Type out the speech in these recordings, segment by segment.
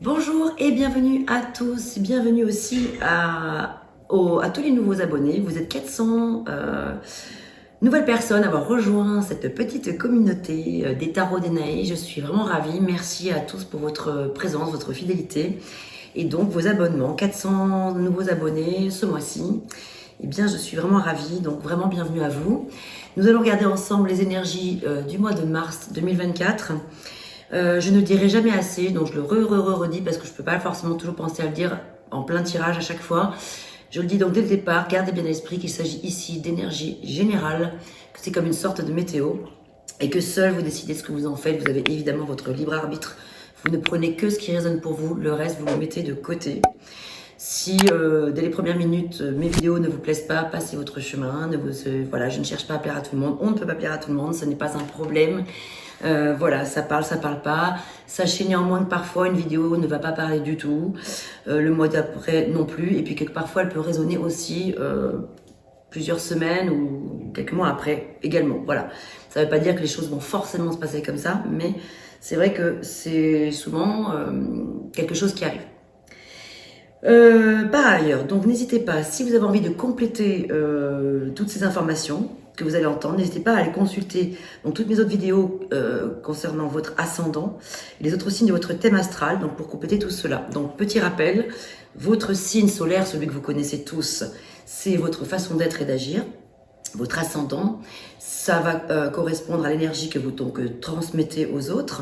Bonjour et bienvenue à tous, bienvenue aussi à tous les nouveaux abonnés. Vous êtes 400 nouvelles personnes à avoir rejoint cette petite communauté des tarots d'Enaï. Je suis vraiment ravie, merci à tous pour votre présence, votre fidélité et donc vos abonnements. 400 nouveaux abonnés ce mois-ci. Eh bien, je suis vraiment ravie, donc vraiment bienvenue à vous. Nous allons regarder ensemble les énergies du mois de mars 2024. Je ne dirai jamais assez, donc je le redis parce que je ne peux pas forcément toujours penser à le dire en plein tirage à chaque fois. Je le dis donc dès le départ, gardez bien à l'esprit qu'il s'agit ici d'énergie générale, que c'est comme une sorte de météo et que seul vous décidez ce que vous en faites. Vous avez évidemment votre libre arbitre. Vous ne prenez que ce qui résonne pour vous, le reste vous le mettez de côté. Si dès les premières minutes, mes vidéos ne vous plaisent pas, passez votre chemin. Voilà, je ne cherche pas à plaire à tout le monde. On ne peut pas plaire à tout le monde, ce n'est pas un problème. Voilà, ça parle pas. Sachez néanmoins que parfois une vidéo ne va pas parler du tout, le mois d'après non plus, et puis que parfois elle peut résonner aussi plusieurs semaines ou quelques mois après également. Voilà, ça ne veut pas dire que les choses vont forcément se passer comme ça, mais c'est vrai que c'est souvent quelque chose qui arrive. Par ailleurs, donc n'hésitez pas, si vous avez envie de compléter toutes ces informations que vous allez entendre, n'hésitez pas à aller consulter donc, toutes mes autres vidéos concernant votre ascendant et les autres signes de votre thème astral, donc pour compléter tout cela. Donc petit rappel, votre signe solaire, celui que vous connaissez tous, c'est votre façon d'être et d'agir. Votre ascendant, ça va correspondre à l'énergie que vous donc, transmettez aux autres,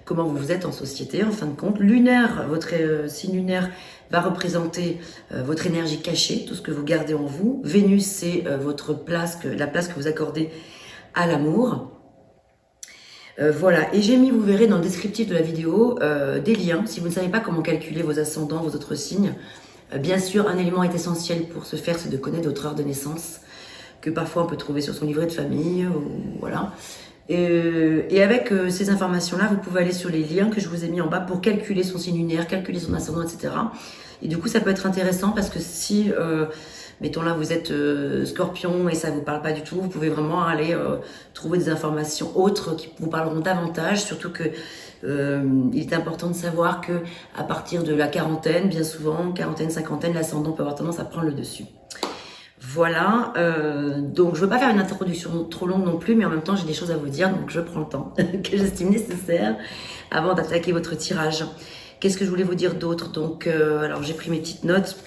comment vous êtes en société en fin de compte. Lunaire, votre signe lunaire va représenter votre énergie cachée, tout ce que vous gardez en vous. Vénus, c'est votre place, la place que vous accordez à l'amour. Voilà, et j'ai mis, vous verrez dans le descriptif de la vidéo, des liens. Si vous ne savez pas comment calculer vos ascendants, vos autres signes, bien sûr, un élément est essentiel pour ce faire, c'est de connaître votre heure de naissance, que parfois on peut trouver sur son livret de famille, voilà. Et avec ces informations-là, vous pouvez aller sur les liens que je vous ai mis en bas pour calculer son signe lunaire, calculer son ascendant, etc. Et du coup, ça peut être intéressant parce que si, mettons là, vous êtes scorpion et ça ne vous parle pas du tout, vous pouvez vraiment aller trouver des informations autres qui vous parleront davantage, surtout que il est important de savoir que à partir de la quarantaine, bien souvent, quarantaine, cinquantaine, l'ascendant peut avoir tendance à prendre le dessus. Voilà, donc je ne veux pas faire une introduction trop longue non plus, mais en même temps j'ai des choses à vous dire, donc je prends le temps que j'estime nécessaire avant d'attaquer votre tirage. Qu'est-ce que je voulais vous dire d'autre? Donc, alors j'ai pris mes petites notes,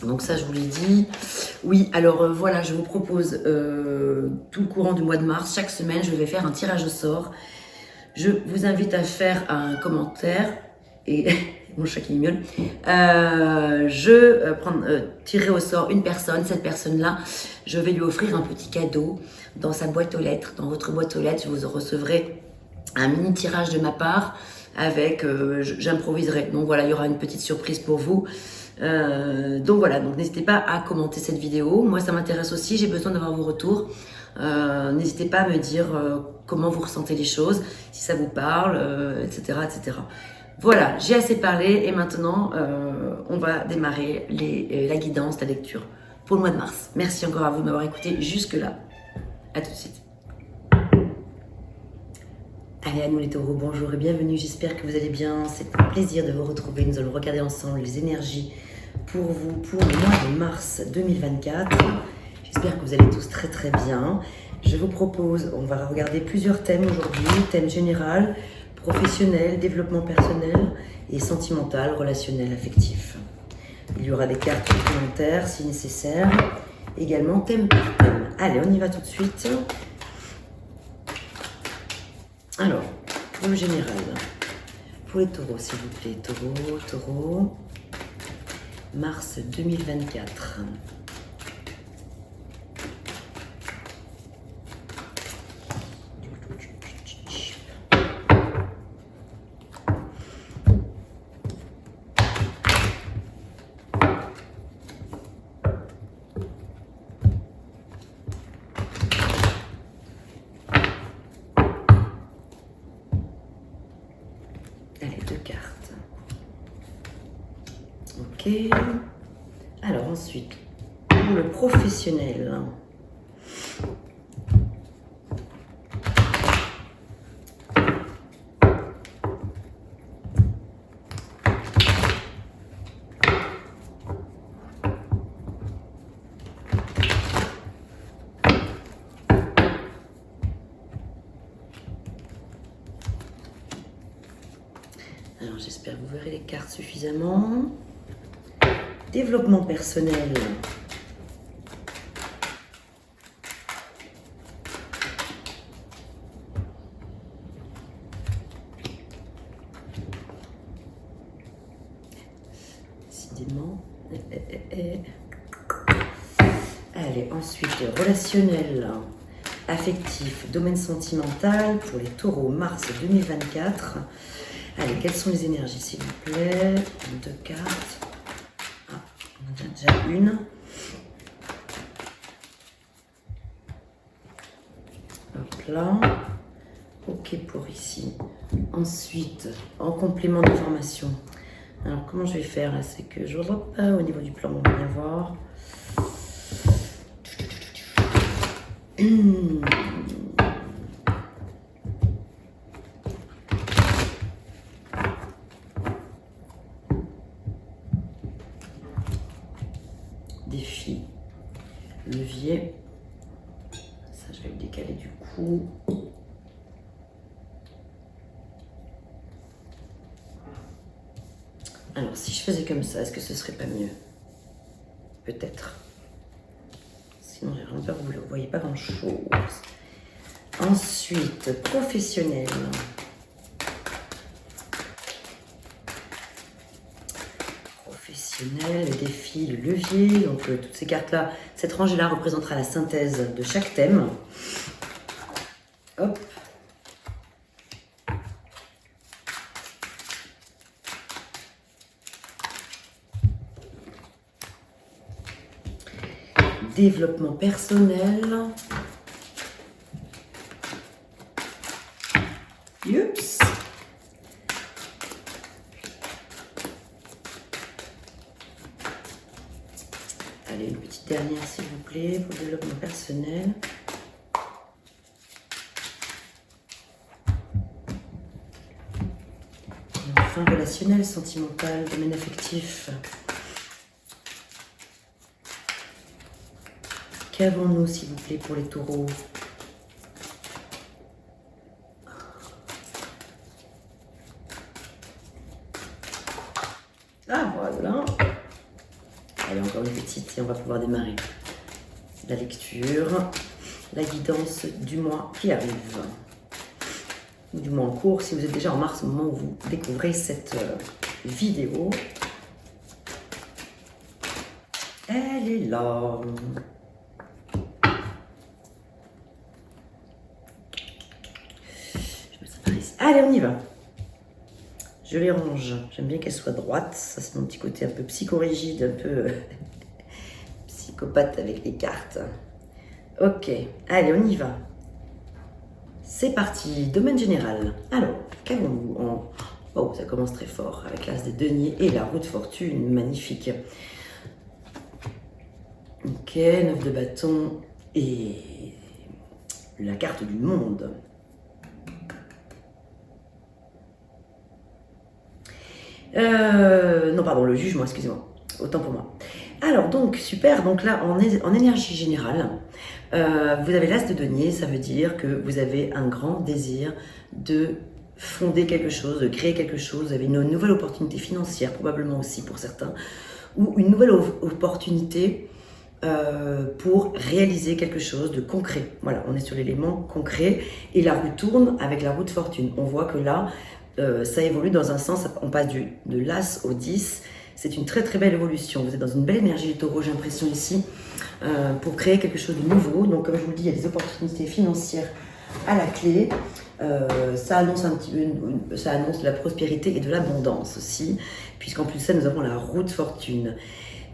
donc ça je vous l'ai dit. Oui, alors voilà, je vous propose tout le courant du mois de mars, chaque semaine je vais faire un tirage au sort. Je vous invite à faire un commentaire et... mon chat qui miaule. Tirerai au sort une personne. Cette personne-là, je vais lui offrir un petit cadeau dans sa boîte aux lettres. Dans votre boîte aux lettres, vous recevrez un mini tirage de ma part avec, j'improviserai. Donc voilà, il y aura une petite surprise pour vous. Donc voilà, donc n'hésitez pas à commenter cette vidéo. Moi, ça m'intéresse aussi. J'ai besoin d'avoir vos retours. N'hésitez pas à me dire comment vous ressentez les choses, si ça vous parle, etc., etc. Voilà, j'ai assez parlé et maintenant, on va démarrer la guidance, la lecture pour le mois de mars. Merci encore à vous de m'avoir écouté jusque-là. À tout de suite. Allez, à nous les taureaux, bonjour et bienvenue. J'espère que vous allez bien. C'est un plaisir de vous retrouver. Nous allons regarder ensemble les énergies pour vous pour le mois de mars 2024. J'espère que vous allez tous très très bien. Je vous propose, on va regarder plusieurs thèmes aujourd'hui. Thème général, professionnel, développement personnel et sentimental, relationnel, affectif. Il y aura des cartes supplémentaires si nécessaire. Également thème par thème. Allez, on y va tout de suite. Alors, pour le général, pour les taureaux, s'il vous plaît. Taureau, mars 2024. Allez, 2 cartes. Ok. Alors ensuite, pour le professionnel. Alors j'espère que vous verrez les cartes suffisamment. Développement personnel. Décidément. Allez, ensuite, relationnel, affectif, domaine sentimental pour les taureaux, mars 2024. Allez, quelles sont les énergies, s'il vous plaît? 2 cartes. Ah, on en a déjà une. Hop là. Ok pour ici. Ensuite, en complément d'information. Alors, comment je vais faire là? C'est que je ne vois pas au niveau du plan, on va bien voir. Défi, levier. Ça, je vais le décaler du coup. Alors, si je faisais comme ça, est-ce que ce serait pas mieux? Peut-être. Sinon, j'ai vraiment peur que vous ne voyez pas grand-chose. Ensuite, professionnel. Professionnel, le défi, le levier. Donc, toutes ces cartes-là, cette rangée-là représentera la synthèse de chaque thème. Hop. Développement personnel. Oups. Allez, une petite dernière s'il vous plaît pour le développement personnel. Et enfin, relationnel, sentimental, domaine affectif. Qu'avons-nous, s'il vous plaît, pour les taureaux? Ah, voilà. Allez, encore une petite et on va pouvoir démarrer. La lecture, la guidance du mois qui arrive. Ou du mois en cours, si vous êtes déjà en mars au moment où vous découvrez cette vidéo. Elle est là. Allez, on y va. Je les range. J'aime bien qu'elles soient droites. Ça, c'est mon petit côté un peu psychorigide, un peu psychopathe avec les cartes. Ok, allez, on y va. C'est parti. Domaine général. Alors, qu'avons-nous en... Oh, ça commence très fort avec l'as des deniers et la roue de fortune. Magnifique. Ok, 9 de bâton et la carte du monde. Non, pardon, le jugement, excusez-moi. Autant pour moi. Alors, donc, super. Donc là, en énergie générale, vous avez l'as de denier. Ça veut dire que vous avez un grand désir de fonder quelque chose, de créer quelque chose. Vous avez une nouvelle opportunité financière, probablement aussi pour certains, ou une nouvelle opportunité pour réaliser quelque chose de concret. Voilà, on est sur l'élément concret. Et la roue tourne avec la roue de fortune. On voit que là, ça évolue dans un sens, on passe de l'As au 10, c'est une très très belle évolution. Vous êtes dans une belle énergie du taureau, j'ai l'impression ici, pour créer quelque chose de nouveau. Donc comme je vous le dis, il y a des opportunités financières à la clé. Ça annonce un petit peu, ça annonce de la prospérité et de l'abondance aussi, puisqu'en plus de ça, nous avons la roue de fortune.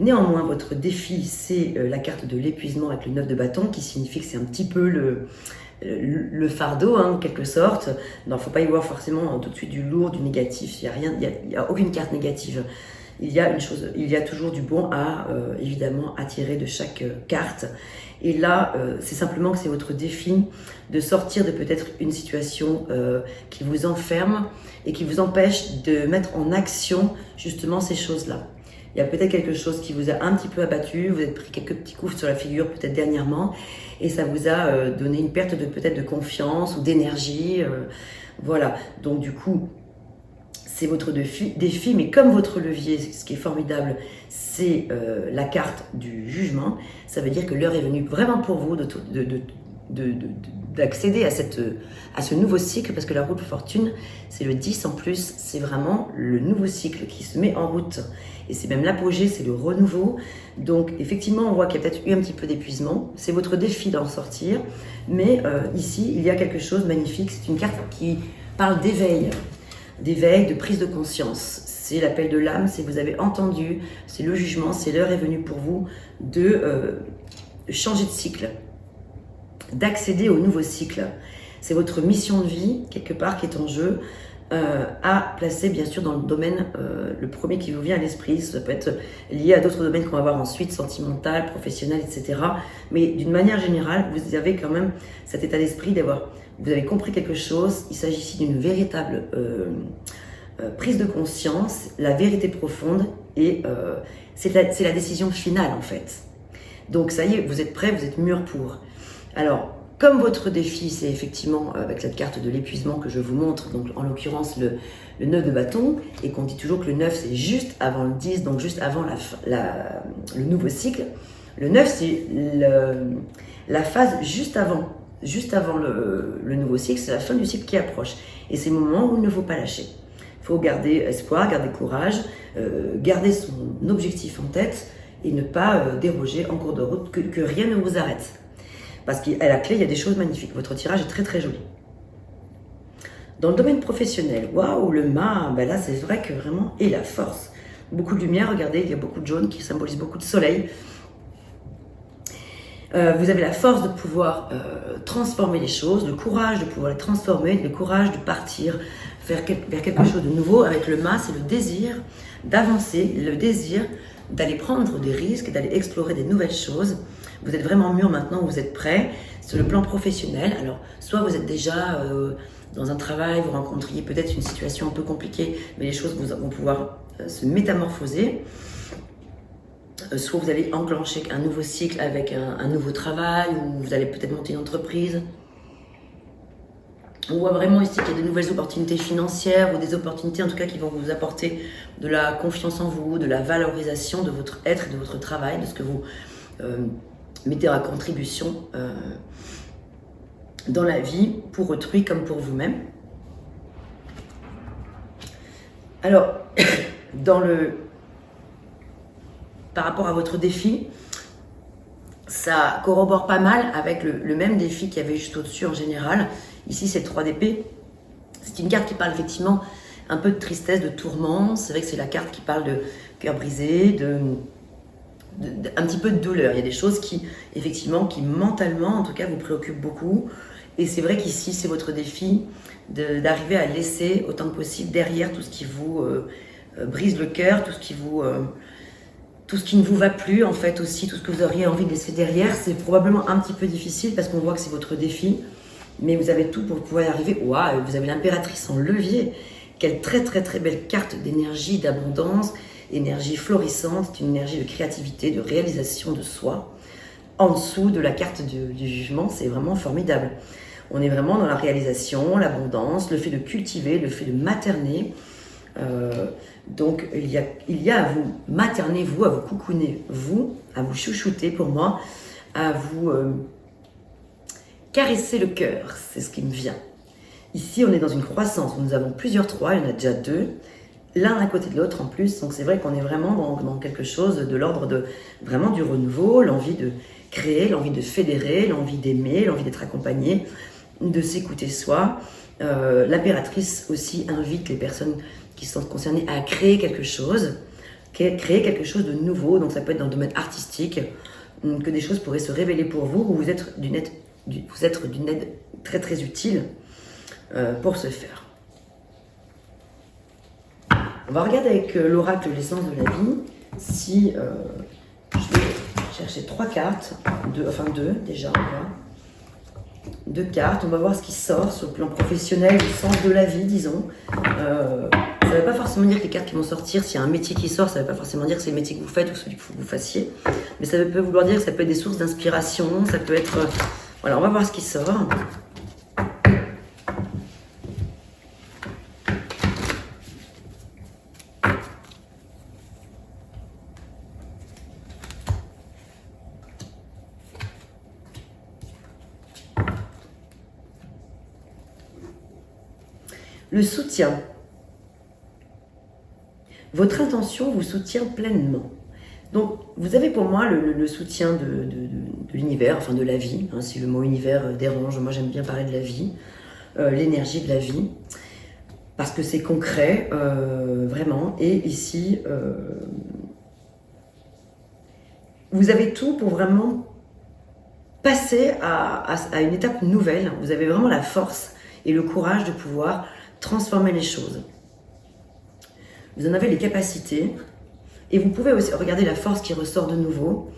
Néanmoins, votre défi, c'est la carte de l'épuisement avec le 9 de bâton, qui signifie que c'est un petit peu le fardeau, hein, en quelque sorte. Il ne faut pas y voir forcément tout de suite du lourd, du négatif. Il n'y a aucune carte négative. Il y a toujours du bon à, évidemment, à tirer de chaque carte. Et là, c'est simplement que c'est votre défi de sortir de peut-être une situation qui vous enferme et qui vous empêche de mettre en action justement ces choses-là. Il y a peut-être quelque chose qui vous a un petit peu abattu, vous avez pris quelques petits coups sur la figure peut-être dernièrement, et ça vous a donné une perte de peut-être de confiance ou d'énergie. Voilà, donc du coup, c'est votre défi, mais comme votre levier, ce qui est formidable, c'est la carte du jugement, ça veut dire que l'heure est venue vraiment pour vous d'accéder à ce nouveau cycle, parce que la route de fortune, c'est le 10 en plus, c'est vraiment le nouveau cycle qui se met en route. Et c'est même l'apogée, c'est le renouveau. Donc effectivement, on voit qu'il y a peut-être eu un petit peu d'épuisement. C'est votre défi d'en sortir. Mais ici, il y a quelque chose de magnifique. C'est une carte qui parle d'éveil, de prise de conscience. C'est l'appel de l'âme, c'est vous avez entendu, c'est le jugement, c'est l'heure est venue pour vous de changer de cycle, d'accéder au nouveau cycle. C'est votre mission de vie, quelque part, qui est en jeu, à placer, bien sûr, dans le domaine, le premier qui vous vient à l'esprit. Ça peut être lié à d'autres domaines qu'on va voir ensuite, sentimental, professionnel, etc. Mais d'une manière générale, vous avez quand même cet état d'esprit d'avoir, vous avez compris quelque chose. Il s'agit ici d'une véritable prise de conscience, la vérité profonde, et c'est la décision finale, en fait. Donc, ça y est, vous êtes prêts, vous êtes mûrs pour. Alors, comme votre défi, c'est effectivement avec cette carte de l'épuisement que je vous montre, donc en l'occurrence le 9 de bâton, et qu'on dit toujours que le 9 c'est juste avant le 10, donc juste avant le nouveau cycle. Le 9 c'est la phase juste avant le nouveau cycle, c'est la fin du cycle qui approche. Et c'est le moment où il ne faut pas lâcher. Il faut garder espoir, garder courage, garder son objectif en tête et ne pas déroger en cours de route, que rien ne vous arrête. Parce qu'à la clé, il y a des choses magnifiques. Votre tirage est très très joli. Dans le domaine professionnel, waouh, le mât, ben là c'est vrai que vraiment, et la force. Beaucoup de lumière, regardez, il y a beaucoup de jaune qui symbolise beaucoup de soleil. Vous avez la force de pouvoir transformer les choses, le courage de pouvoir les transformer, le courage de partir vers quelque chose de nouveau. Avec le mât, c'est le désir d'avancer, le désir d'aller prendre des risques, d'aller explorer des nouvelles choses. Vous êtes vraiment mûr maintenant, vous êtes prêts sur le plan professionnel. Alors, soit vous êtes déjà dans un travail, vous rencontriez peut-être une situation un peu compliquée, mais les choses vont pouvoir se métamorphoser. Soit vous allez enclencher un nouveau cycle avec un nouveau travail, ou vous allez peut-être monter une entreprise. On voit vraiment ici qu'il y a de nouvelles opportunités financières, ou des opportunités en tout cas qui vont vous apporter de la confiance en vous, de la valorisation de votre être et de votre travail, de ce que vous mettez à contribution dans la vie, pour autrui comme pour vous-même. Alors, par rapport à votre défi, ça corrobore pas mal avec le même défi qu'il y avait juste au-dessus en général. Ici, c'est le 3 d'épée. C'est une carte qui parle effectivement un peu de tristesse, de tourment. C'est vrai que c'est la carte qui parle de cœur brisé, un petit peu de douleur. Il y a des choses qui, effectivement, qui mentalement, en tout cas, vous préoccupent beaucoup. Et c'est vrai qu'ici, c'est votre défi d'arriver à laisser autant que possible derrière tout ce qui vous brise le cœur, tout ce qui ne vous va plus, en fait, aussi, tout ce que vous auriez envie de laisser derrière. C'est probablement un petit peu difficile parce qu'on voit que c'est votre défi, mais vous avez tout pour pouvoir y arriver. Waouh, vous avez l'impératrice en levier. Quelle très très très belle carte d'énergie, d'abondance, énergie florissante, une énergie de créativité, de réalisation de soi. En dessous de la carte du jugement, c'est vraiment formidable. On est vraiment dans la réalisation, l'abondance, le fait de cultiver, le fait de materner. Donc il y a à vous materner, vous, à vous coucouner, vous, à vous chouchouter pour moi, à vous caresser le cœur, c'est ce qui me vient. Ici, on est dans une croissance où nous avons plusieurs 3, il y en a déjà 2, l'un à côté de l'autre en plus, donc c'est vrai qu'on est vraiment dans quelque chose de l'ordre de vraiment du renouveau, l'envie de créer, l'envie de fédérer, l'envie d'aimer, l'envie d'être accompagné, de s'écouter soi. L'impératrice aussi invite les personnes qui sont concernées à créer quelque chose de nouveau, donc ça peut être dans le domaine artistique, que des choses pourraient se révéler pour vous, où vous êtes d'une aide très très utile pour ce faire. On va regarder avec l'oracle l'essence de la vie, si je vais chercher 3 cartes, 2 déjà, on va. 2 cartes, on va voir ce qui sort sur le plan professionnel, le sens de la vie, disons. Ça ne veut pas forcément dire que les cartes qui vont sortir, s'il y a un métier qui sort, ça ne veut pas forcément dire que c'est le métier que vous faites ou celui qu'il faut que vous fassiez. Mais ça peut vouloir dire que ça peut être des sources d'inspiration, ça peut être... Voilà, on va voir ce qui sort. Le soutien. Votre intention vous soutient pleinement. Donc, vous avez pour moi le soutien de l'univers, enfin de la vie. Hein, si le mot univers dérange, moi j'aime bien parler de la vie, l'énergie de la vie, parce que c'est concret, vraiment. Et ici, vous avez tout pour vraiment passer à une étape nouvelle. Vous avez vraiment la force et le courage de pouvoir transformer les choses. Vous en avez les capacités. Et vous pouvez aussi regarder la force qui ressort de nouveau.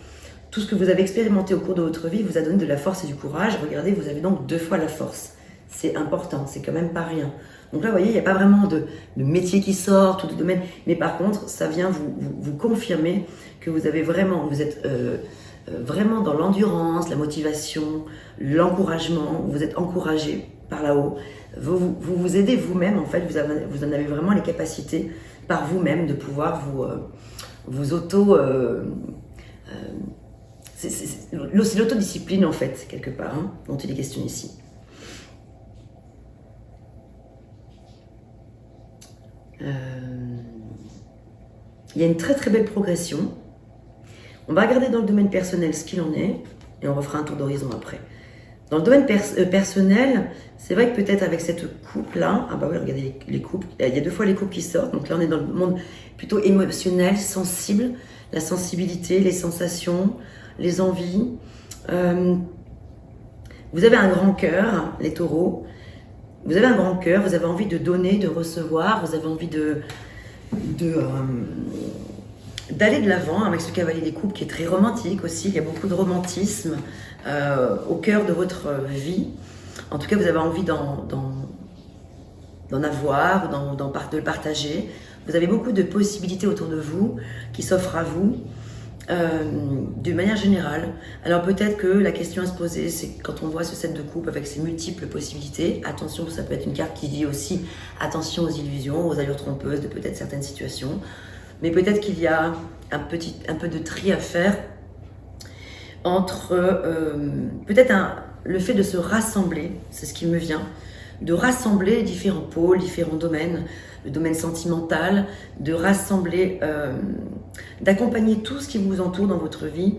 Tout ce que vous avez expérimenté au cours de votre vie vous a donné de la force et du courage. Regardez, vous avez donc 2 fois la force. C'est important, c'est quand même pas rien. Donc là, vous voyez, il n'y a pas vraiment de métier qui sort, tout de domaine. Mais par contre, ça vient vous confirmer que vous avez vraiment, vous êtes vraiment dans l'endurance, la motivation, l'encouragement. Vous êtes encouragé par là-haut. Vous aidez vous-même, en fait. Vous en avez vraiment les capacités par vous-même de pouvoir vous auto... c'est l'autodiscipline en fait, quelque part, hein, dont il est question ici. Il y a une très très belle progression. On va regarder dans le domaine personnel ce qu'il en est, et on refera un tour d'horizon après. Dans le domaine personnel, c'est vrai que peut-être avec cette coupe-là, ah bah oui, regardez les coupes, il y a 2 fois les coupes qui sortent, donc là on est dans le monde plutôt émotionnel, sensible, la sensibilité, les sensations, les envies. Vous avez un grand cœur, les taureaux, vous avez un grand cœur, vous avez envie de donner, de recevoir, vous avez envie d'aller de l'avant avec ce cavalier des coupes qui est très romantique aussi, il y a beaucoup de romantisme au cœur de votre vie. En tout cas, vous avez envie d'en avoir, de le partager. Vous avez beaucoup de possibilités autour de vous qui s'offrent à vous d'une manière générale. Alors peut-être que la question à se poser, c'est quand on voit ce set de coupe avec ses multiples possibilités, attention, ça peut être une carte qui dit aussi attention aux illusions, aux allures trompeuses de peut-être certaines situations. Mais peut-être qu'il y a un peu de tri à faire entre peut-être le fait de se rassembler, c'est ce qui me vient, de rassembler différents pôles, différents domaines, le domaine sentimental, de rassembler, d'accompagner tout ce qui vous entoure dans votre vie,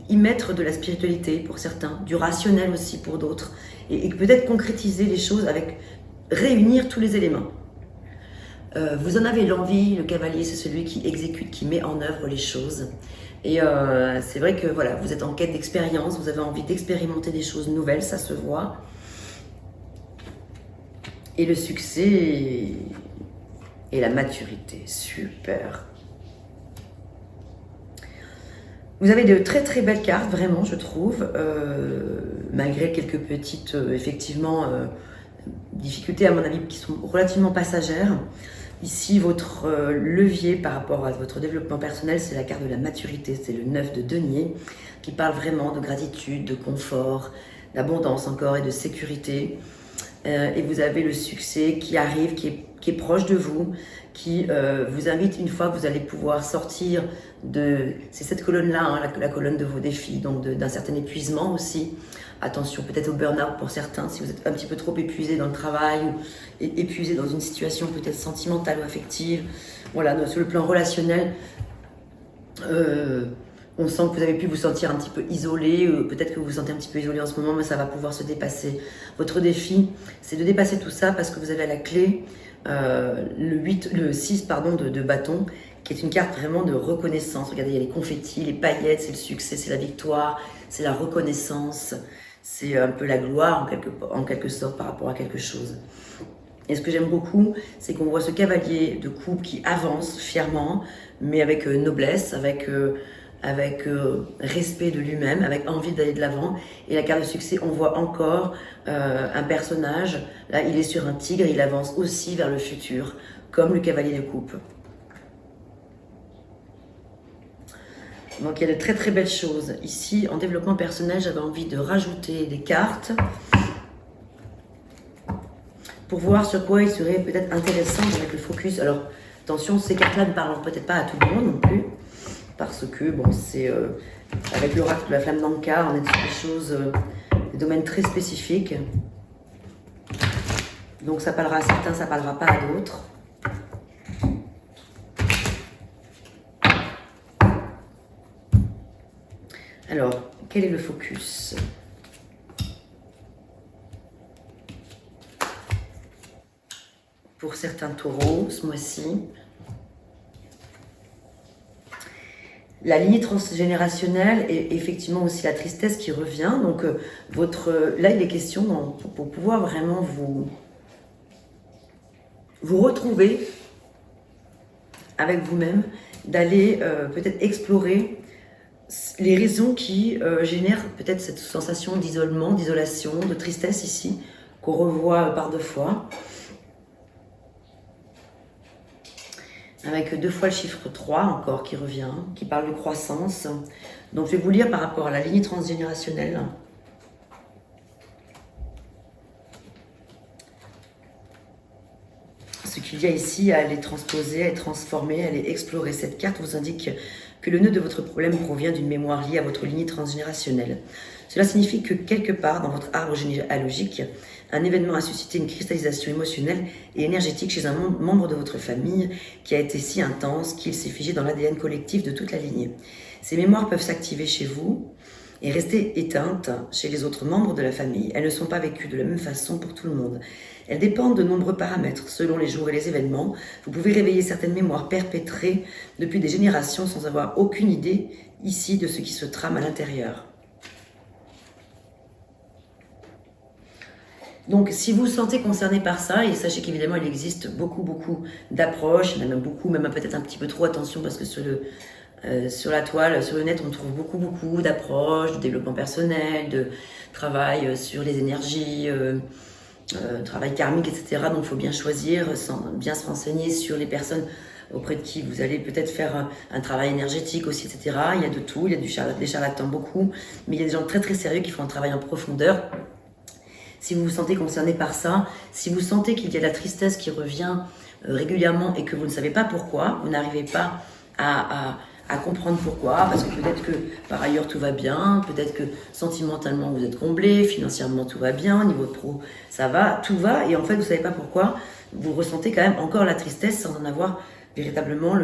y mettre de la spiritualité pour certains, du rationnel aussi pour d'autres, et peut-être concrétiser les choses avec réunir tous les éléments. Vous en avez l'envie, le cavalier c'est celui qui exécute, qui met en œuvre les choses. Et c'est vrai que voilà, vous êtes en quête d'expérience, vous avez envie d'expérimenter des choses nouvelles, ça se voit. Et le succès et la maturité, super. Vous avez de très très belles cartes, vraiment, je trouve, malgré quelques petites, effectivement, difficultés à mon avis qui sont relativement passagères. Ici, votre levier par rapport à votre développement personnel, c'est la carte de la maturité, c'est le 9 de denier, qui parle vraiment de gratitude, de confort, d'abondance encore et de sécurité. Et vous avez le succès qui arrive, qui est proche de vous, qui vous invite une fois que vous allez pouvoir sortir de... C'est cette colonne-là, hein, la colonne de vos défis, donc d'un certain épuisement aussi. Attention peut-être au burn-out pour certains, si vous êtes un petit peu trop épuisé dans le travail ou épuisé dans une situation peut-être sentimentale ou affective. Voilà, sur le plan relationnel, on sent que vous avez pu vous sentir un petit peu isolé, peut-être que vous vous sentez un petit peu isolé en ce moment, mais ça va pouvoir se dépasser. Votre défi, c'est de dépasser tout ça parce que vous avez à la clé le 6 de bâton, qui est une carte vraiment de reconnaissance. Regardez, il y a les confettis, les paillettes, c'est le succès, c'est la victoire, c'est la reconnaissance, c'est un peu la gloire en quelque sorte par rapport à quelque chose. Et ce que j'aime beaucoup, c'est qu'on voit ce cavalier de coupe qui avance fièrement, mais avec noblesse, avec respect de lui-même, avec envie d'aller de l'avant. Et la carte de succès, on voit encore un personnage, là il est sur un tigre, il avance aussi vers le futur, comme le cavalier de coupe. Donc il y a de très très belles choses. Ici, en développement personnel, j'avais envie de rajouter des cartes pour voir sur quoi il serait peut-être intéressant de mettre le focus. Alors attention, ces cartes-là ne parlent peut-être pas à tout le monde non plus, parce que bon, c'est avec l'oracle de la flamme d'Anka, on est sur des choses, des domaines très spécifiques. Donc ça parlera à certains, ça parlera pas à d'autres. Alors, quel est le focus? Pour certains taureaux, ce mois-ci. La lignée transgénérationnelle et effectivement aussi la tristesse qui revient. Donc, là, il est question, pour pouvoir vraiment vous retrouver avec vous-même, d'aller peut-être explorer les raisons qui génèrent peut-être cette sensation d'isolement, d'isolation, de tristesse ici, qu'on revoit par deux fois. Avec deux fois le chiffre 3 encore qui revient, qui parle de croissance. Donc je vais vous lire par rapport à la lignée transgénérationnelle. Ce qu'il y a ici à aller transposer, à être transformer, à aller explorer. Cette carte vous indique que le nœud de votre problème provient d'une mémoire liée à votre lignée transgénérationnelle. Cela signifie que quelque part dans votre arbre généalogique, un événement a suscité une cristallisation émotionnelle et énergétique chez un membre de votre famille qui a été si intense qu'il s'est figé dans l'ADN collectif de toute la lignée. Ces mémoires peuvent s'activer chez vous et rester éteintes chez les autres membres de la famille. Elles ne sont pas vécues de la même façon pour tout le monde. Elles dépendent de nombreux paramètres. Selon les jours et les événements, vous pouvez réveiller certaines mémoires perpétrées depuis des générations sans avoir aucune idée ici de ce qui se trame à l'intérieur. Donc, si vous vous sentez concerné par ça, et sachez qu'évidemment, il existe beaucoup d'approches, il y en a même beaucoup, même peut-être un petit peu trop, attention, parce que sur la toile, sur le net, on trouve beaucoup d'approches, de développement personnel, de travail sur les énergies, travail karmique, etc. Donc, il faut bien choisir, bien se renseigner sur les personnes auprès de qui vous allez peut-être faire un travail énergétique aussi, etc. Il y a de tout, il y a des charlatans beaucoup, mais il y a des gens très sérieux qui font un travail en profondeur. Si vous vous sentez concerné par ça, si vous sentez qu'il y a de la tristesse qui revient régulièrement et que vous ne savez pas pourquoi, vous n'arrivez pas à comprendre pourquoi, parce que peut-être que par ailleurs tout va bien, peut-être que sentimentalement vous êtes comblé, financièrement tout va bien, au niveau pro ça va, tout va, et en fait vous ne savez pas pourquoi, vous ressentez quand même encore la tristesse sans en avoir véritablement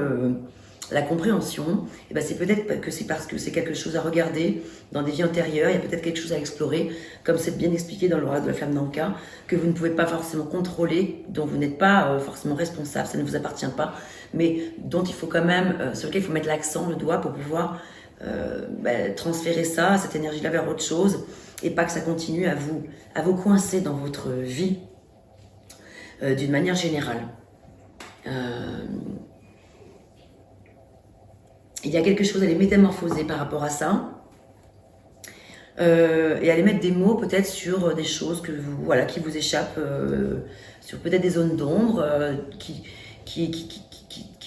la compréhension. Et ben c'est peut-être que c'est parce que c'est quelque chose à regarder dans des vies antérieures, il y a peut-être quelque chose à explorer, comme c'est bien expliqué dans l'oracle de la flamme d'Anka, que vous ne pouvez pas forcément contrôler, dont vous n'êtes pas forcément responsable, ça ne vous appartient pas, mais dont il faut quand même, sur lequel il faut mettre l'accent, le doigt, pour pouvoir transférer ça, cette énergie-là vers autre chose, et pas que ça continue à vous coincer dans votre vie d'une manière générale. Il y a quelque chose à les métamorphoser par rapport à ça, et à les mettre des mots peut-être sur des choses qui vous échappent, sur peut-être des zones d'ombre qui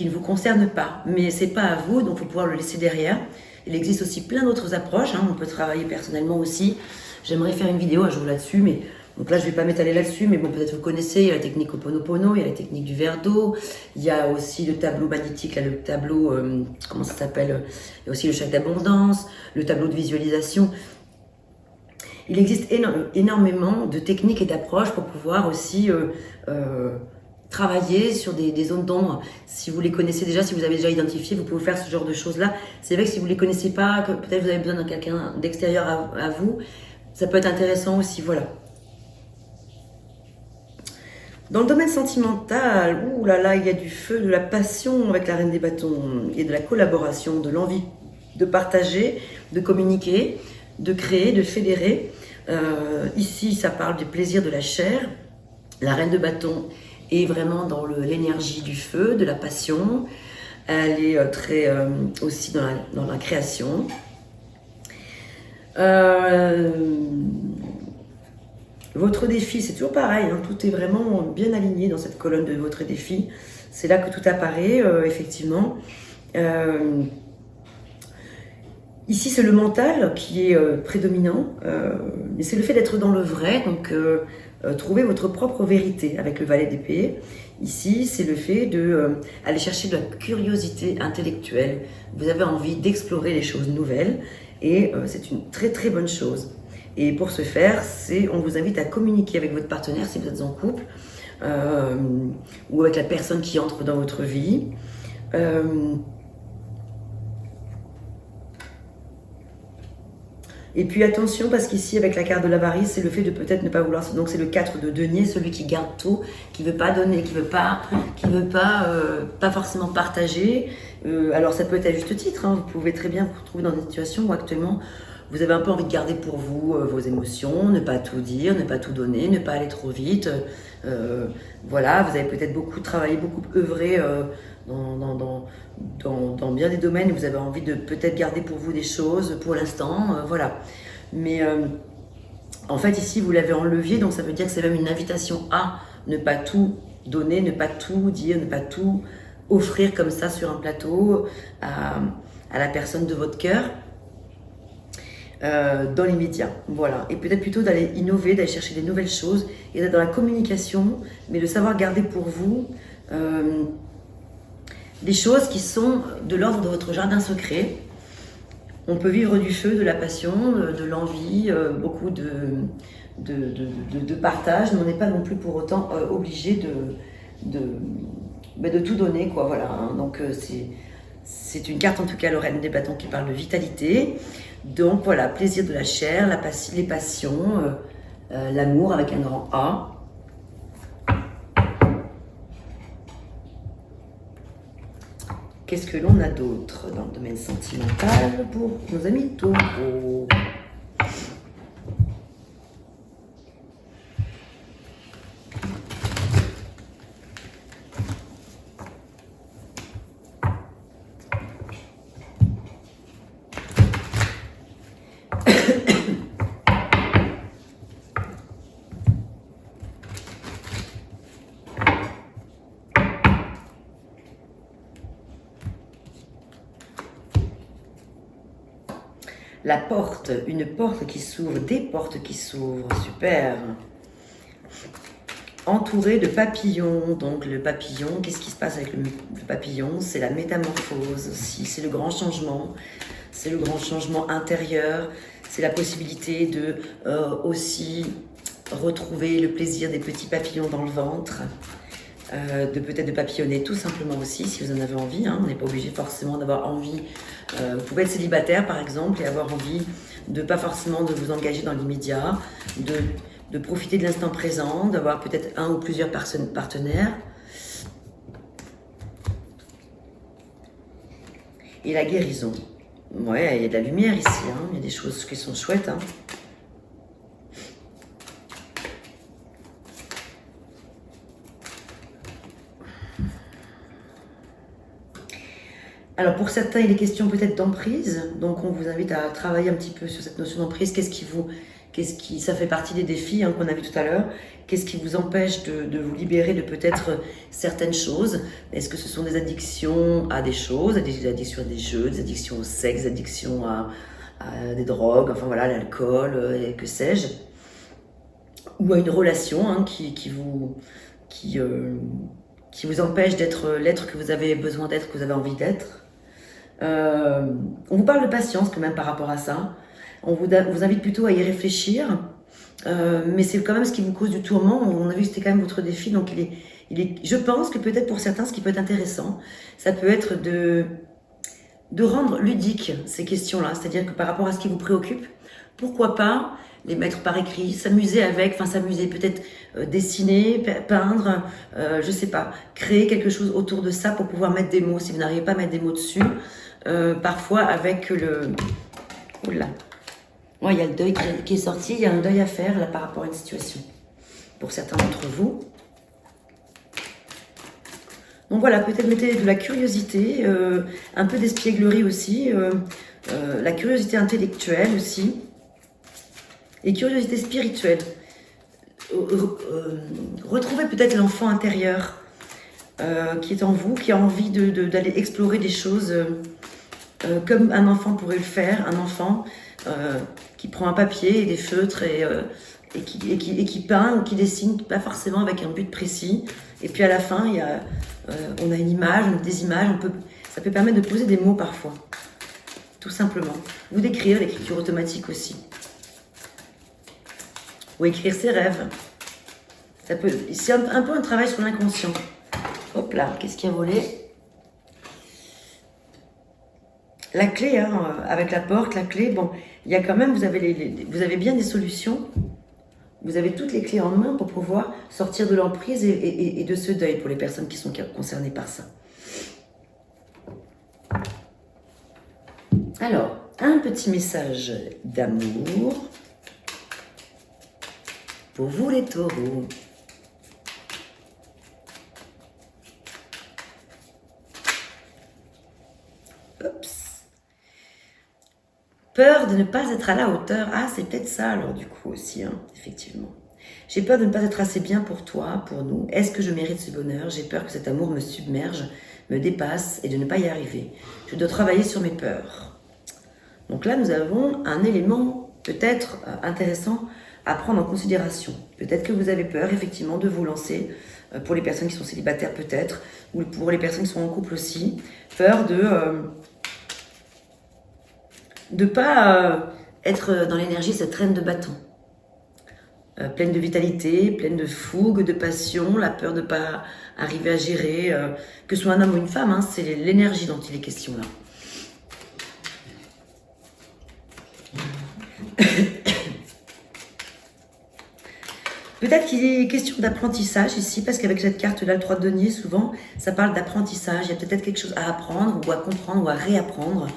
ne vous concernent pas. Mais c'est pas à vous, donc il faut pouvoir le laisser derrière. Il existe aussi plein d'autres approches, on peut travailler personnellement aussi. J'aimerais faire une vidéo un jour là-dessus, mais donc là je ne vais pas m'étaler là-dessus, mais bon, peut-être vous connaissez, il y a la technique Ho'oponopono, il y a la technique du verre d'eau, il y a aussi le tableau magnétique, là, le tableau, comment ça s'appelle, il y a aussi le chakre d'abondance, le tableau de visualisation. Il existe énormément de techniques et d'approches pour pouvoir aussi travailler sur des zones d'ombre. Si vous les connaissez déjà, si vous avez déjà identifié, vous pouvez faire ce genre de choses-là. C'est vrai que si vous ne les connaissez pas, que peut-être vous avez besoin de quelqu'un d'extérieur à vous, ça peut être intéressant aussi, voilà. Dans le domaine sentimental, ouh là là, il y a du feu, de la passion avec la reine des bâtons, et de la collaboration, de l'envie de partager, de communiquer, de créer, de fédérer. Ici, ça parle du plaisir de la chair. La reine de bâtons est vraiment dans l'énergie du feu, de la passion. Elle est très aussi dans la création. Votre défi, c'est toujours pareil, tout est vraiment bien aligné dans cette colonne de votre défi. C'est là que tout apparaît, effectivement. Ici, c'est le mental qui est prédominant, mais c'est le fait d'être dans le vrai, donc trouver votre propre vérité avec le valet d'épée. Ici, c'est le fait d'aller chercher de la curiosité intellectuelle. Vous avez envie d'explorer les choses nouvelles et c'est une très bonne chose. Et pour ce faire, on vous invite à communiquer avec votre partenaire si vous êtes en couple, ou avec la personne qui entre dans votre vie. Et puis attention, parce qu'ici, avec la carte de l'avarice, c'est le fait de peut-être ne pas vouloir... Donc c'est le 4 de denier, celui qui garde tout, qui ne veut pas donner, qui ne veut pas forcément partager. Alors ça peut être à juste titre, hein, vous pouvez très bien vous retrouver dans une situation où actuellement, vous avez un peu envie de garder pour vous vos émotions, ne pas tout dire, ne pas tout donner, ne pas aller trop vite. Voilà, vous avez peut-être beaucoup travaillé, beaucoup œuvré dans bien des domaines, vous avez envie de peut-être garder pour vous des choses pour l'instant, voilà. Mais en fait ici vous l'avez en levier, donc ça veut dire que c'est même une invitation à ne pas tout donner, ne pas tout dire, ne pas tout offrir comme ça sur un plateau à la personne de votre cœur. Dans l'immédiat, voilà. Et peut-être plutôt d'aller innover, d'aller chercher des nouvelles choses et d'être dans la communication, mais de savoir garder pour vous des choses qui sont de l'ordre de votre jardin secret. On peut vivre du feu, de la passion, de l'envie, beaucoup de partage, mais on n'est pas non plus pour autant obligé de tout donner, quoi, voilà. Hein. Donc c'est une carte en tout cas, le reine des bâtons, qui parle de vitalité. Donc voilà, plaisir de la chair, les passions, l'amour avec un grand A. Qu'est-ce que l'on a d'autre dans le domaine sentimental pour nos amis taureaux? La porte, une porte qui s'ouvre, des portes qui s'ouvrent, super. Entouré de papillons, donc le papillon, qu'est-ce qui se passe avec le papillon? C'est la métamorphose aussi, c'est le grand changement, c'est le grand changement intérieur, c'est la possibilité de aussi retrouver le plaisir des petits papillons dans le ventre. De peut-être de papillonner tout simplement aussi, si vous en avez envie, hein. On n'est pas obligé forcément d'avoir envie, vous pouvez être célibataire par exemple et avoir envie de pas forcément de vous engager dans l'immédiat, de profiter de l'instant présent, d'avoir peut-être un ou plusieurs partenaires. Et la guérison, ouais, il y a de la lumière ici, hein. Il y a des choses qui sont chouettes, hein. Alors pour certains, il est question peut-être d'emprise, donc on vous invite à travailler un petit peu sur cette notion d'emprise. Ça fait partie des défis, hein, qu'on a vu tout à l'heure. Qu'est-ce qui vous empêche de vous libérer de peut-être certaines choses? Est-ce que ce sont des addictions à des choses, des addictions à des jeux, des addictions au sexe, des addictions à des drogues, enfin voilà, l'alcool, que sais-je, ou à une relation, hein, qui vous empêche d'être l'être que vous avez besoin d'être, que vous avez envie d'être. On vous parle de patience quand même par rapport à ça. On vous invite plutôt à y réfléchir, mais c'est quand même ce qui vous cause du tourment. On a vu que c'était quand même votre défi, donc je pense que peut-être pour certains, ce qui peut être intéressant, ça peut être de rendre ludique ces questions-là, c'est-à-dire que par rapport à ce qui vous préoccupe, pourquoi pas les mettre par écrit, s'amuser avec, enfin s'amuser, peut-être dessiner, peindre, je sais pas, créer quelque chose autour de ça pour pouvoir mettre des mots, si vous n'arrivez pas à mettre des mots dessus, parfois avec le... Oula. Ouais, il y a le deuil qui est sorti, il y a un deuil à faire là par rapport à une situation, pour certains d'entre vous. Donc voilà, peut-être mettez de la curiosité, un peu d'espièglerie aussi, la curiosité intellectuelle aussi, et curiosité spirituelle. Retrouvez peut-être l'enfant intérieur qui est en vous, qui a envie d'aller explorer des choses comme un enfant pourrait le faire, un enfant qui prend un papier et des feutres et qui peint ou qui dessine, pas forcément avec un but précis. Et puis à la fin, on a une image, des images, ça peut permettre de poser des mots parfois, tout simplement. Ou d'écrire, l'écriture automatique aussi. Ou écrire ses rêves. C'est un peu un travail sur l'inconscient. Hop là, qu'est-ce qui a volé? La clé, hein, avec la porte, la clé, bon, il y a quand même, vous avez bien des solutions. Vous avez toutes les clés en main pour pouvoir sortir de l'emprise et de ce deuil pour les personnes qui sont concernées par ça. Alors, un petit message d'amour pour vous les taureaux. Oups. Peur de ne pas être à la hauteur. Ah, c'est peut-être ça alors du coup aussi, hein, effectivement. J'ai peur de ne pas être assez bien pour toi, pour nous. Est-ce que je mérite ce bonheur? J'ai peur que cet amour me submerge, me dépasse et de ne pas y arriver. Je dois travailler sur mes peurs. Donc là, nous avons un élément peut-être intéressant à prendre en considération. Peut-être que vous avez peur, effectivement, de vous lancer, pour les personnes qui sont célibataires peut-être, ou pour les personnes qui sont en couple aussi. Peur de ne pas être dans l'énergie, cette reine de bâton. Pleine de vitalité, pleine de fougue, de passion, la peur de ne pas arriver à gérer, que ce soit un homme ou une femme, hein, c'est l'énergie dont il est question là. Peut-être qu'il est question d'apprentissage ici, parce qu'avec cette carte-là, le 3 de denier, souvent, ça parle d'apprentissage. Il y a peut-être quelque chose à apprendre, ou à comprendre, ou à réapprendre,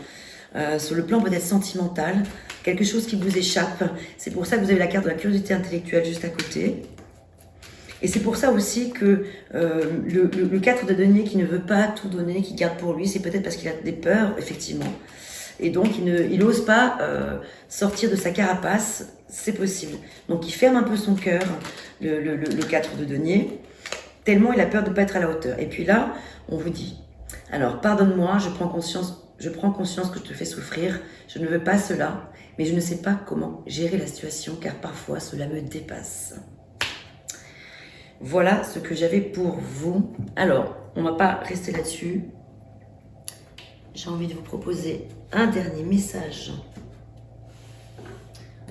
sur le plan peut-être sentimental, quelque chose qui vous échappe. C'est pour ça que vous avez la carte de la curiosité intellectuelle juste à côté. Et c'est pour ça aussi que le 4 de denier qui ne veut pas tout donner, qui garde pour lui, c'est peut-être parce qu'il a des peurs, effectivement. Et donc, il n'ose pas sortir de sa carapace, c'est possible. Donc, il ferme un peu son cœur, le 4 de denier, tellement il a peur de ne pas être à la hauteur. Et puis là, on vous dit, alors, pardonne-moi, je prends conscience que je te fais souffrir, je ne veux pas cela, mais je ne sais pas comment gérer la situation, car parfois, cela me dépasse. Voilà ce que j'avais pour vous. Alors, on ne va pas rester là-dessus. J'ai envie de vous proposer un dernier message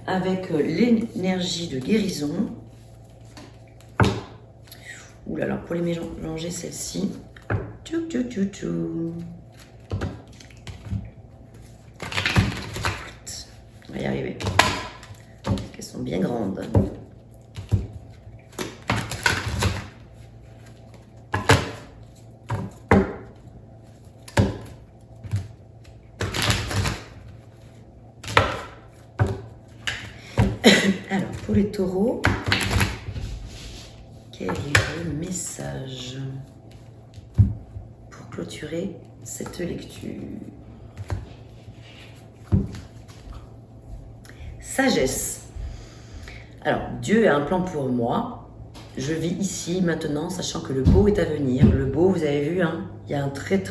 avec l'énergie de guérison. Ouh là là, pour les mélanger, celle-ci. Tchou, tchou, tchou, tchou. On va y arriver. Elles sont bien grandes. Alors, pour les taureaux, quel est le message pour clôturer cette lecture? Sagesse. Alors, Dieu a un plan pour moi. Je vis ici, maintenant, sachant que le beau est à venir. Le beau, vous avez vu, hein, il y a un très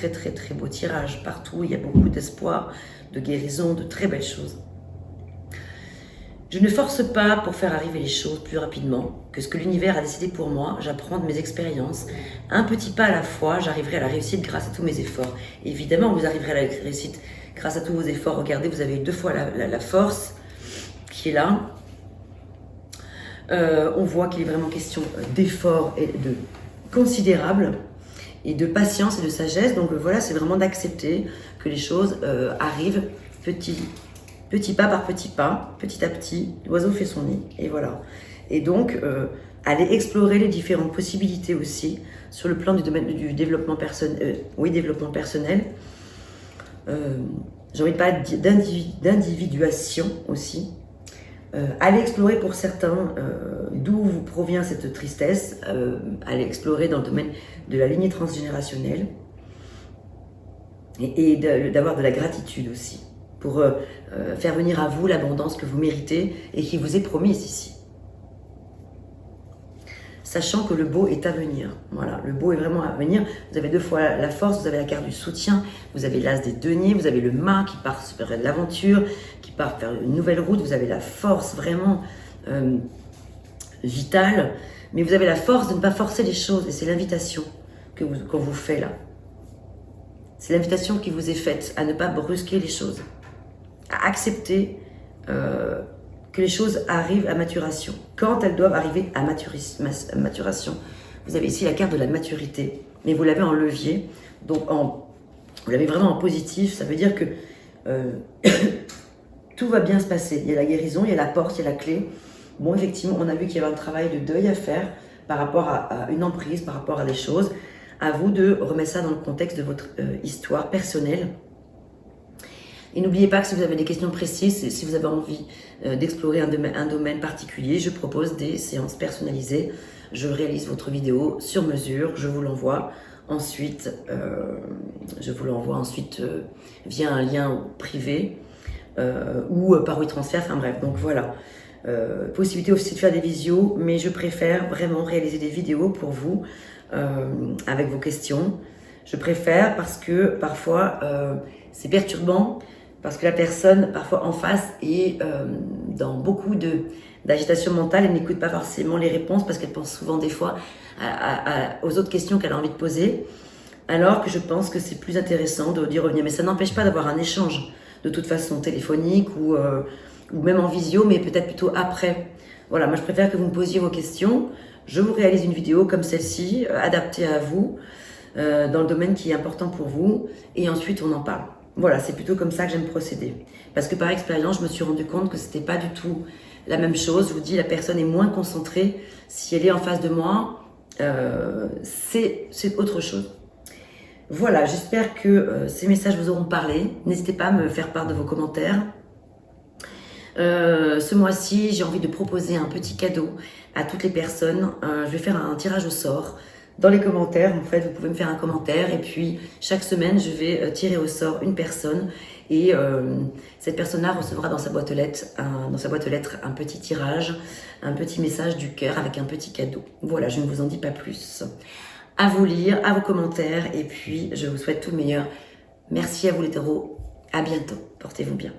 beau tirage partout. Il y a beaucoup d'espoir, de guérison, de très belles choses. Je ne force pas pour faire arriver les choses plus rapidement que ce que l'univers a décidé pour moi. J'apprends de mes expériences. Un petit pas à la fois, j'arriverai à la réussite grâce à tous mes efforts. Évidemment, vous arriverez à la réussite grâce à tous vos efforts. Regardez, vous avez 2 fois la force qui est là. On voit qu'il est vraiment question d'efforts et de considérables et de patience et de sagesse. Donc voilà, c'est vraiment d'accepter que les choses arrivent petit pas par petit pas, petit à petit, l'oiseau fait son nid, et voilà. Et donc, aller explorer les différentes possibilités aussi, sur le plan du domaine du développement personnel, développement personnel. J'ai envie de parler d'individuation aussi. Aller explorer pour certains d'où vous provient cette tristesse, aller explorer dans le domaine de la lignée transgénérationnelle, et d'avoir de la gratitude aussi, pour faire venir à vous l'abondance que vous méritez et qui vous est promise ici. Sachant que le beau est à venir. Voilà, le beau est vraiment à venir. Vous avez 2 fois la force, vous avez la carte du soutien, vous avez l'as des deniers, vous avez le mât qui part vers l'aventure, qui part vers une nouvelle route, vous avez la force vraiment vitale, mais vous avez la force de ne pas forcer les choses, et c'est l'invitation qu'on vous fait là. C'est l'invitation qui vous est faite à ne pas brusquer les choses, à accepter que les choses arrivent à maturation. Quand elles doivent arriver à maturation, vous avez ici la carte de la maturité, mais vous l'avez en levier, donc vous l'avez vraiment en positif, ça veut dire que tout va bien se passer. Il y a la guérison, il y a la porte, il y a la clé. Bon, effectivement, on a vu qu'il y avait un travail de deuil à faire par rapport à une emprise, par rapport à des choses. À vous de remettre ça dans le contexte de votre histoire personnelle. Et n'oubliez pas que si vous avez des questions précises, si vous avez envie d'explorer un domaine particulier, je propose des séances personnalisées. Je réalise votre vidéo sur mesure, je vous l'envoie ensuite, via un lien privé ou par WeTransfer, enfin bref, donc voilà. Possibilité aussi de faire des visios, mais je préfère vraiment réaliser des vidéos pour vous avec vos questions. Je préfère parce que parfois c'est perturbant, parce que la personne parfois en face est dans beaucoup d'agitation mentale et n'écoute pas forcément les réponses parce qu'elle pense souvent des fois aux autres questions qu'elle a envie de poser, alors que je pense que c'est plus intéressant d'y revenir. Mais ça n'empêche pas d'avoir un échange de toute façon téléphonique ou même en visio, mais peut-être plutôt après. Voilà, moi je préfère que vous me posiez vos questions. Je vous réalise une vidéo comme celle-ci, adaptée à vous, dans le domaine qui est important pour vous, et ensuite on en parle. Voilà, c'est plutôt comme ça que j'aime procéder. Parce que par expérience, je me suis rendu compte que c'était pas du tout la même chose. Je vous dis, la personne est moins concentrée. Si elle est en face de moi, c'est autre chose. Voilà, j'espère que ces messages vous auront parlé. N'hésitez pas à me faire part de vos commentaires. Ce mois-ci, j'ai envie de proposer un petit cadeau à toutes les personnes. Je vais faire un tirage au sort. Dans les commentaires, en fait, vous pouvez me faire un commentaire et puis chaque semaine, je vais tirer au sort une personne et cette personne-là recevra dans sa boîte aux lettres un petit tirage, un petit message du cœur avec un petit cadeau. Voilà, je ne vous en dis pas plus. À vous lire, à vos commentaires et puis je vous souhaite tout le meilleur. Merci à vous les taureaux. À bientôt. Portez-vous bien.